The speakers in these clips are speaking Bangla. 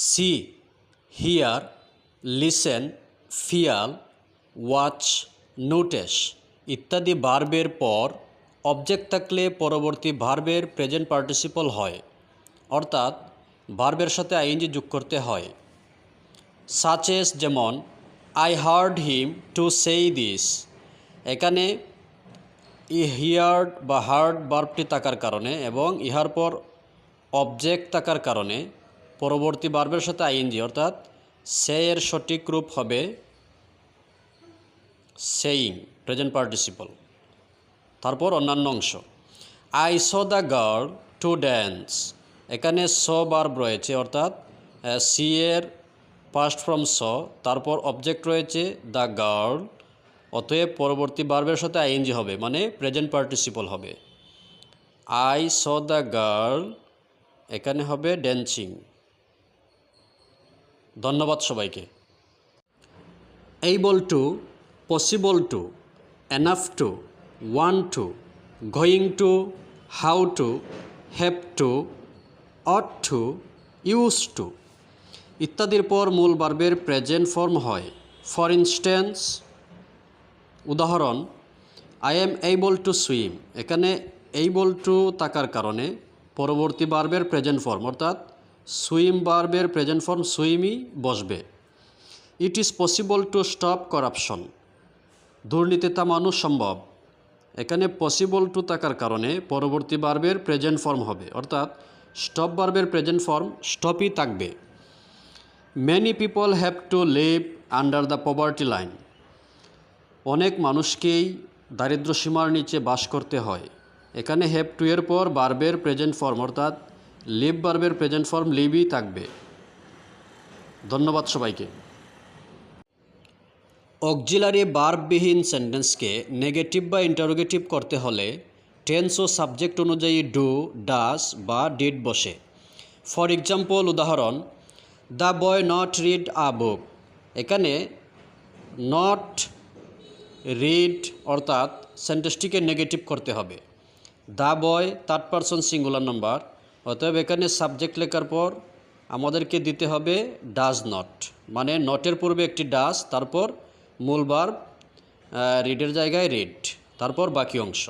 C, hear, listen, feel, watch, notice ইত্যাদি ভার্বের পর অবজেক্ট থাকলে পরবর্তী ভার্বের প্রেজেন্ট পার্টিসিপল হয়, অর্থাৎ ভার্বের সাথে আইএনজি যোগ করতে হয়। সাচেস যেমন আই হার্ড হিম টু সেই দিস, এখানে হিয়ার্ড বা হার্ড ভার্বটি থাকার কারণে এবং ইহার পর অবজেক্ট থাকার কারণে পরবর্তী ভার্বের সাথে আইএনজি অর্থাৎ সে এর সঠিক রূপ হবে সেইং প্রেজেন্ট পার্টিসিপল। তারপর অন্যান্য অংশ I saw the girl to dance, এখানে স ভার্ব রয়েছে অর্থাৎ সি এর পাস্ট ফর্ম স, তারপর অবজেক্ট রয়েছে দ্য গার্ল, অতএব পরবর্তী ভার্বের সাথে আইএনজি হবে মানে প্রেজেন্ট পার্টিসিপল হবে। আই স দ্য গার্ল এখানে হবে ড্যান্সিং। ধন্যবাদ সবাইকে। Able to, possible to, enough to, want to, going to, how to, have to, ought to, use to ইত্যাদির পর মূল ভার্বের প্রেজেন্ট ফর্ম হয়। ফর ইনস্ট্যান্স, উদাহরণ I am able to swim, এখানে এইবল টু থাকার কারণে পরবর্তী ভার্বের প্রেজেন্ট ফর্ম অর্থাৎ সুইম ভার্বের প্রেজেন্ট ফর্ম সুইমই বসবে। It is possible to stop corruption, দুর্নীতি থামানো সম্ভব, এখানে পসিবল টু থাকার কারণে পরবর্তী ভার্বের প্রেজেন্ট ফর্ম হবে অর্থাৎ স্টপ ভার্বের প্রেজেন্ট ফর্ম স্টপই থাকবে। Many people have to leave under the poverty line, অনেক মানুষকেই দারিদ্র্য সীমার নিচে বাস করতে হয়, এখানে হ্যাভ টু এর পর ভার্বের প্রেজেন্ট ফর্ম অর্থাৎ লিভ ভার্বের প্রেজেন্ট ফর্ম লিভই থাকবে। ধন্যবাদ সবাইকে। অক্সিলারি ভার্ববিহীন সেন্টেন্সকে নেগেটিভ বা ইন্টারোগেটিভ করতে হলে টেন্স ও সাবজেক্ট অনুযায়ী ডু, ডাস বা ডিড বসে। ফর এক্সাম্পল, উদাহরণ the boy not read a book, এখানে নট রিড অর্থাৎ সেন্টেন্সটিকে নেগেটিভ করতে হবে। The boy third person singular number, অতএব এখানে সাবজেক্ট লেখার পর আমাদেরকে দিতে হবে ডাজ নট, মানে নটের পূর্বে একটি ডাজ, তারপর মূল ভার্ব রিডের জায়গায় রিড, তারপর বাকি অংশ।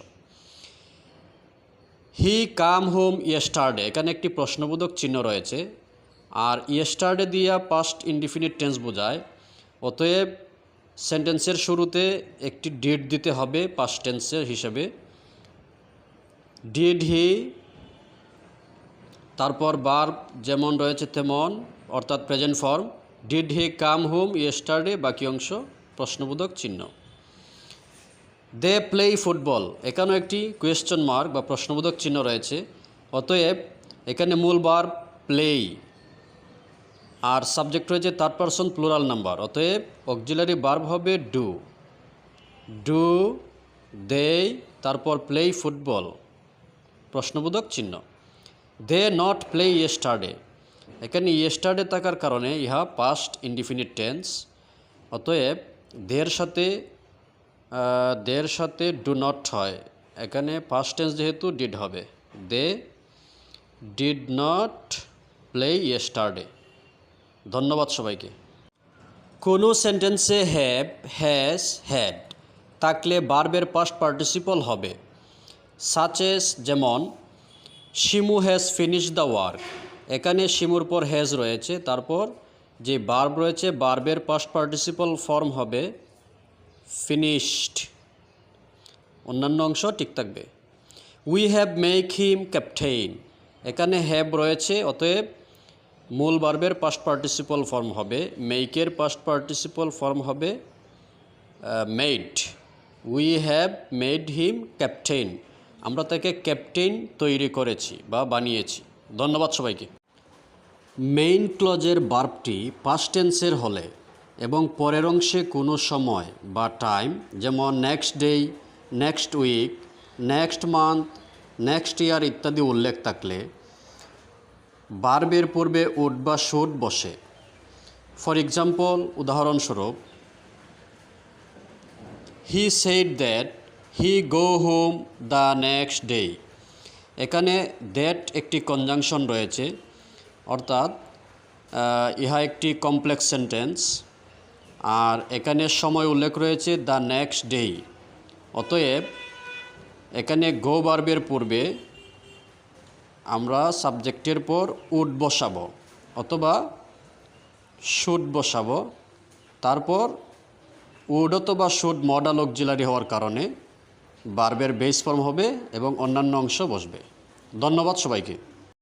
হি কাম হোম ইয়েস্টারডে, এখানে একটি প্রশ্নবোধক চিহ্ন রয়েছে, আর ইয়েস্টারডে দিয়া পাস্ট ইনডিফিনিট টেন্স বোঝায়, অতএব সেন্টেন্সের শুরুতে একটি ডিড দিতে হবে পাস্ট টেন্সের হিসেবে। ডিড হি, তারপর ভার্ব যেমন রয়েছে তেমন অর্থাৎ present form, did he come home yesterday, বাকি অংশ প্রশ্নবোধক চিহ্ন। দে প্লে ফুটবল, এখানেও একটি কোয়েশ্চন মার্ক বা প্রশ্নবোধক চিহ্ন রয়েছে, অতএব এখানে মূল ভার্ব প্লেই আর সাবজেক্ট রয়েছে থার্ড পারসন প্লুরাল নাম্বার, অতএব অক্সিলারি ভার্ব হবে ডু। ডু দে, তারপর প্লে ফুটবল প্রশ্নবোধক চিহ্ন। দে নট প্লে ইয়েস্টারডে, এখানে ইয়েস্টারডে থাকার কারণে ইহা পাস্ট ইনডিফিনিট টেন্স, অতএব দের সাথে ডু নট হয়, এখানে পাস্ট টেন্স যেহেতু ডিড হবে। They did not play yesterday. ধন্যবাদ সবাইকে। কোনো সেন্টেন্সে হ্যাভ, হ্যাজ, হ্যাড থাকলে ভার্বের পাস্ট পার্টিসিপল হবে। সাচেস যেমন Shimu has finish the work, এখানে শিমুর পর হ্যাজ রয়েছে, তারপর যে ভার্ব রয়েছে ভার্বের পাস্ট পার্টিসিপল ফর্ম হবে ফিনিশড, অন্যান্য অংশ ঠিক থাকবে। We have make him captain, এখানে হ্যাভ রয়েছে, অতএব মূল ভার্বের পাস্ট পার্টিসিপল ফর্ম হবে, মেকের পাস্ট পার্টিসিপল ফর্ম হবে made. We have made him captain, আমরা তাকে ক্যাপ্টেইন তৈরি করেছি বা বানিয়েছি। ধন্যবাদ সবাইকে। মেইন ক্লজের ভার্বটি পাস্ট টেন্সের হলে এবং পরের অংশে কোনো সময় বা টাইম যেমন next day, next week, next month, next year ইত্যাদি উল্লেখ থাকলে ভার্বের পূর্বে উড বা শুড বসে। ফর এক্সাম্পল, উদাহরণস্বরূপ he said that he go home the next day, এখানে দ্যাট একটি কনজাংশন রয়েছে, অর্থাৎ ইহা একটি কমপ্লেক্স সেন্টেন্স। আর এখানে সময় উল্লেখ রয়েছে দ্য নেক্সট ডে। অতএব এখানে গো ভার্বের পূর্বে আমরা সাবজেক্টের পর উড বসাবো অথবা শুড বসাবো। তারপর উড অথবা শুড মডাল অক্সিলারি হওয়ার কারণে ভার্বের বেস ফর্ম হবে এবং অন্যান্য অংশ বসবে। ধন্যবাদ সবাইকে।